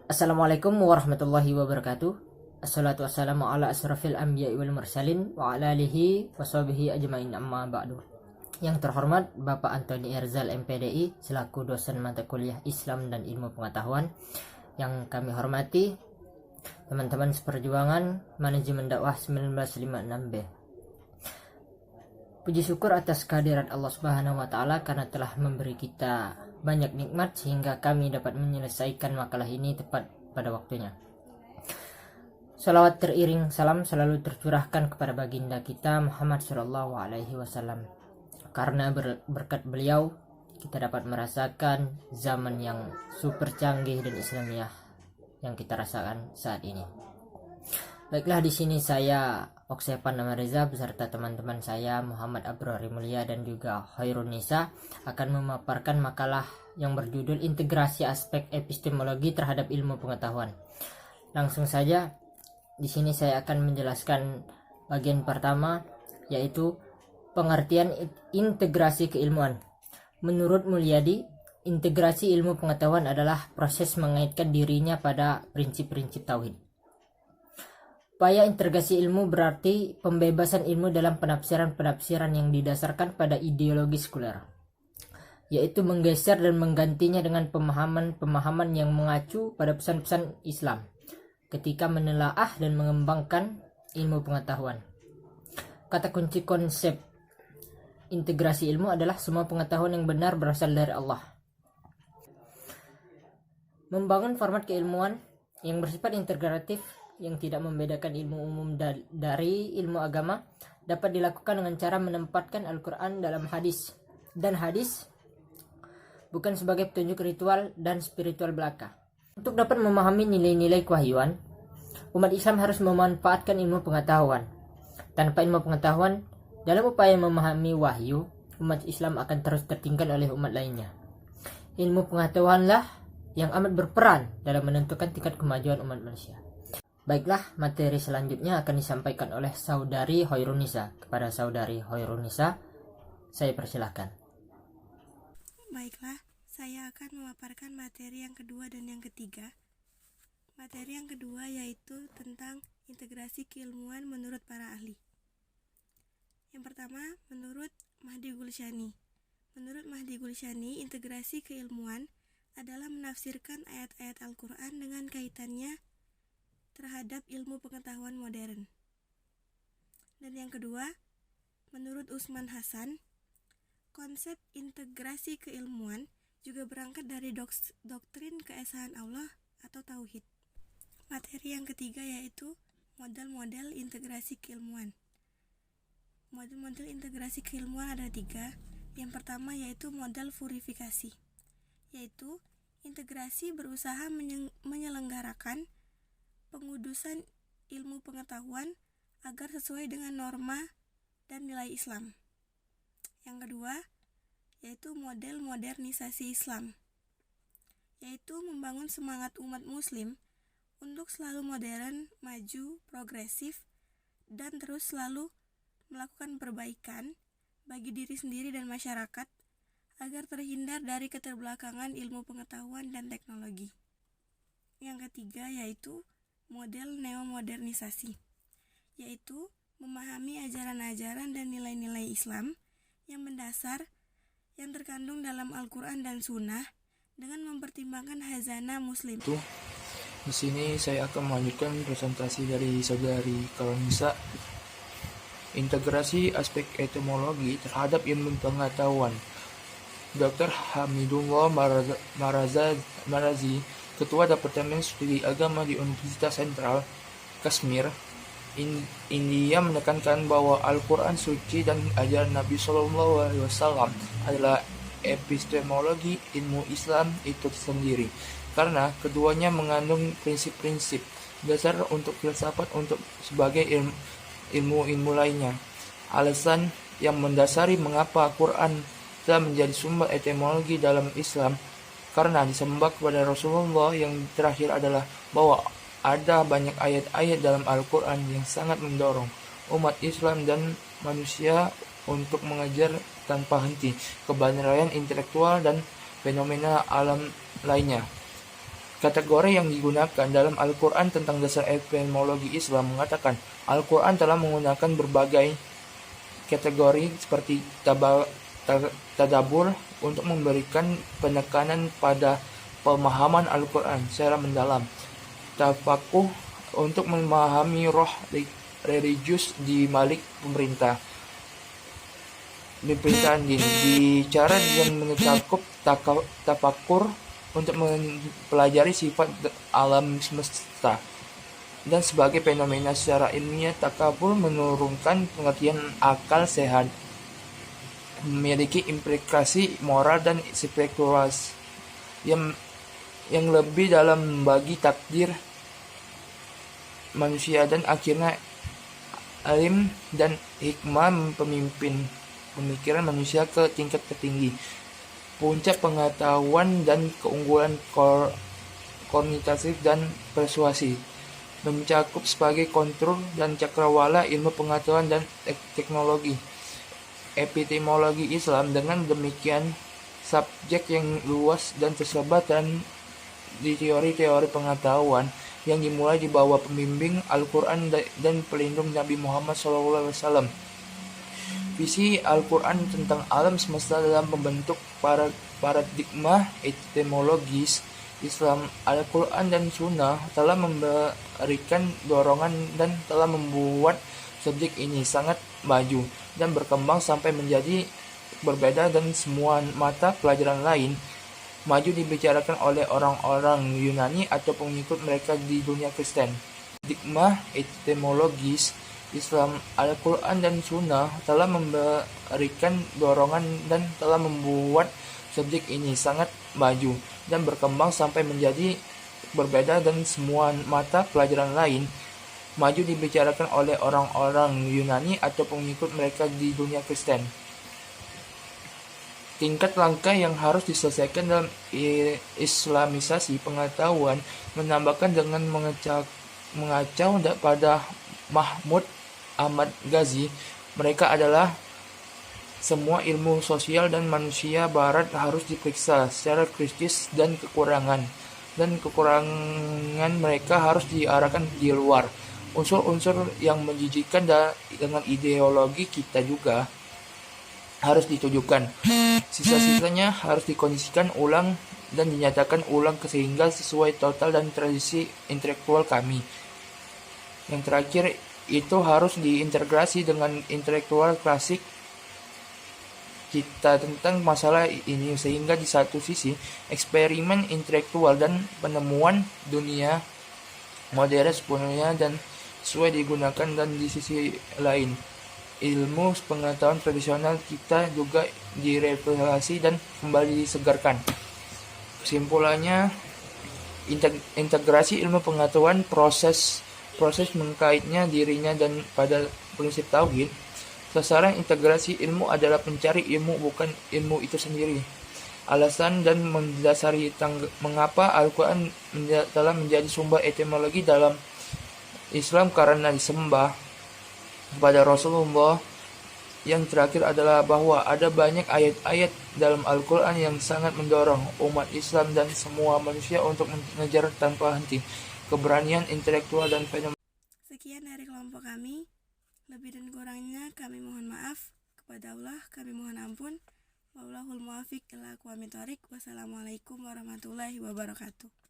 Assalamualaikum warahmatullahi wabarakatuh. Assalatu wassalamu ala asrafil anbiya wal mursalin wa ala alihi washabihi ajmain amma ba'du. Yang terhormat Bapak Antoni Erzal MPDI selaku dosen mata kuliah Islam dan Ilmu Pengetahuan. Yang kami hormati teman-teman seperjuangan Manajemen Dakwah 1956B. Puji syukur atas kehadirat Allah Subhanahu wa taala karena telah memberi kita banyak nikmat sehingga kami dapat menyelesaikan makalah ini tepat pada waktunya. Salawat teriring salam selalu tercurahkan kepada baginda kita Muhammad sallallahu alaihi wasallam. Karena berkat beliau kita dapat merasakan zaman yang super canggih dan Islamiyah yang kita rasakan saat ini. Baiklah, di sini saya Oksepan Nama Reza beserta teman-teman saya Muhammad Abrori Mulia dan juga Khairun Nisa akan memaparkan makalah yang berjudul Integrasi Aspek Epistemologi Terhadap Ilmu Pengetahuan. Langsung saja, di sini saya akan menjelaskan bagian pertama, yaitu pengertian integrasi keilmuan. Menurut Mulyadi, integrasi ilmu pengetahuan adalah proses mengaitkan dirinya pada prinsip-prinsip tauhid. Upaya integrasi ilmu berarti pembebasan ilmu dalam penafsiran-penafsiran yang didasarkan pada ideologi sekuler, yaitu menggeser dan menggantinya dengan pemahaman-pemahaman yang mengacu pada pesan-pesan Islam ketika menelaah dan mengembangkan ilmu pengetahuan. Kata kunci konsep integrasi ilmu adalah semua pengetahuan yang benar berasal dari Allah. Membangun format keilmuan yang bersifat integratif yang tidak membedakan ilmu umum dari ilmu agama dapat dilakukan dengan cara menempatkan Al-Quran dalam hadis, dan hadis bukan sebagai petunjuk ritual dan spiritual belaka. Untuk dapat memahami nilai-nilai kewahyuan, umat Islam harus memanfaatkan ilmu pengetahuan. Tanpa ilmu pengetahuan, dalam upaya memahami wahyu, umat Islam akan terus tertinggal oleh umat lainnya. Ilmu pengetahuanlah yang amat berperan dalam menentukan tingkat kemajuan umat manusia. Baiklah, materi selanjutnya akan disampaikan oleh Saudari Khairun Nisa. Kepada Saudari Khairun Nisa, saya persilahkan. Baiklah, saya akan memaparkan materi yang kedua dan yang ketiga. Materi yang kedua yaitu tentang integrasi keilmuan menurut para ahli. Yang pertama, menurut Mahdi Gulshani. Menurut Mahdi Gulshani, integrasi keilmuan adalah menafsirkan ayat-ayat Al-Quran dengan kaitannya terhadap ilmu pengetahuan modern. Dan yang kedua, menurut Usman Hasan, konsep integrasi keilmuan juga berangkat dari doktrin keesaan Allah atau tauhid. Materi yang ketiga yaitu model-model integrasi keilmuan. Model-model integrasi keilmuan ada 3. Yang pertama yaitu model purifikasi, yaitu integrasi berusaha menyelenggarakan pengudusan ilmu pengetahuan agar sesuai dengan norma dan nilai Islam. Yang kedua, yaitu model modernisasi Islam, yaitu membangun semangat umat muslim untuk selalu modern, maju, progresif, dan terus selalu melakukan perbaikan bagi diri sendiri dan masyarakat agar terhindar dari keterbelakangan ilmu pengetahuan dan teknologi. Yang ketiga yaitu model neomodernisasi, yaitu memahami ajaran-ajaran dan nilai-nilai Islam yang mendasar yang terkandung dalam Al-Quran dan Sunnah dengan mempertimbangkan hazanah muslim. Di sini saya akan melanjutkan presentasi dari Saudari Khairun. Integrasi aspek etimologi terhadap ilmu pengetahuan. Dr. Hamidullah Marazi, Ketua Departemen Studi Agama di Universitas Sentral, Kashmir, India menekankan bahwa Al-Quran suci dan ajaran Nabi SAW adalah epistemologi ilmu Islam itu sendiri, karena keduanya mengandung prinsip-prinsip dasar untuk filsafat untuk sebagai ilmu-ilmu lainnya. Alasan yang mendasari mengapa Al-Quran telah menjadi sumber etimologi dalam Islam karena disembah kepada Rasulullah yang terakhir adalah bahwa ada banyak ayat-ayat dalam Al-Quran yang sangat mendorong umat Islam dan manusia untuk mengejar tanpa henti kebenaran intelektual dan fenomena alam lainnya. Kategori yang digunakan dalam Al-Quran tentang dasar epistemologi Islam mengatakan Al-Quran telah menggunakan berbagai kategori seperti tadabbur untuk memberikan penekanan pada pemahaman Al-Quran secara mendalam, tafakuh untuk memahami roh religius di balik pemerintahan din, bicara dan mencakup tafakur untuk mempelajari sifat alam semesta dan sebagai fenomena secara ilmiah. Takabur menurunkan pengertian akal sehat, memiliki implikasi moral dan spiritual yang lebih dalam bagi takdir manusia, dan akhirnya alim dan hikmah pemimpin pemikiran manusia ke tingkat tertinggi, puncak pengetahuan dan keunggulan kognitatif dan persuasi, mencakup sebagai kontrol dan cakrawala ilmu pengetahuan dan teknologi. Epistemologi Islam dengan demikian subjek yang luas dan tersebar dan di teori-teori pengetahuan yang dimulai di bawah pembimbing Al-Quran dan pelindung Nabi Muhammad SAW. Visi Al-Quran tentang alam semesta dalam membentuk paradigma epistemologis Islam. Al-Quran dan Sunnah telah memberikan dorongan dan telah membuat subjek ini sangat maju dan berkembang sampai menjadi berbeda dan semua mata pelajaran lain maju dibicarakan oleh orang-orang Yunani atau pengikut mereka di dunia Kristen. Paradigma epistemologis Islam, Al-Quran dan Sunnah telah memberikan dorongan dan telah membuat subjek ini sangat maju dan berkembang sampai menjadi berbeda dan semua mata pelajaran lain maju dibicarakan oleh orang-orang Yunani atau pengikut mereka di dunia Kristen. Tingkat langkah yang harus diselesaikan dalam islamisasi pengetahuan menambahkan dengan mengacau pada Mahmud Ahmad Ghazi. Mereka adalah semua ilmu sosial dan manusia barat harus diperiksa secara kritis dan kekurangan mereka harus diarahkan di luar. Unsur-unsur yang menjijikan dengan ideologi kita juga harus ditujukan. Sisa-sisanya harus dikondisikan ulang dan dinyatakan ulang sehingga sesuai total dan tradisi intelektual kami. Yang terakhir itu harus diintegrasi dengan intelektual klasik kita tentang masalah ini, sehingga di satu sisi eksperimen intelektual dan penemuan dunia modern sepenuhnya dan sesuai digunakan, dan di sisi lain ilmu pengetahuan tradisional kita juga direvitalisasi dan kembali disegarkan. Kesimpulannya, integrasi ilmu pengetahuan proses mengkaitnya dirinya dan pada prinsip tauhid. Sasaran integrasi ilmu adalah pencari ilmu, bukan ilmu itu sendiri. Alasan dan mendasari mengapa Al-Quran telah menjadi sumber etimologi dalam Islam karena disembah kepada Rasulullah. Yang terakhir adalah bahwa ada banyak ayat-ayat dalam Al-Quran yang sangat mendorong umat Islam dan semua manusia untuk mengejar tanpa henti keberanian intelektual dan fenomenal. Sekian dari kelompok kami. Lebih dan kurangnya kami mohon maaf. Kepada Allah kami mohon ampun. Wallahul muwaffiq ila aqwamit thoriq. Wassalamualaikum warahmatullahi wabarakatuh.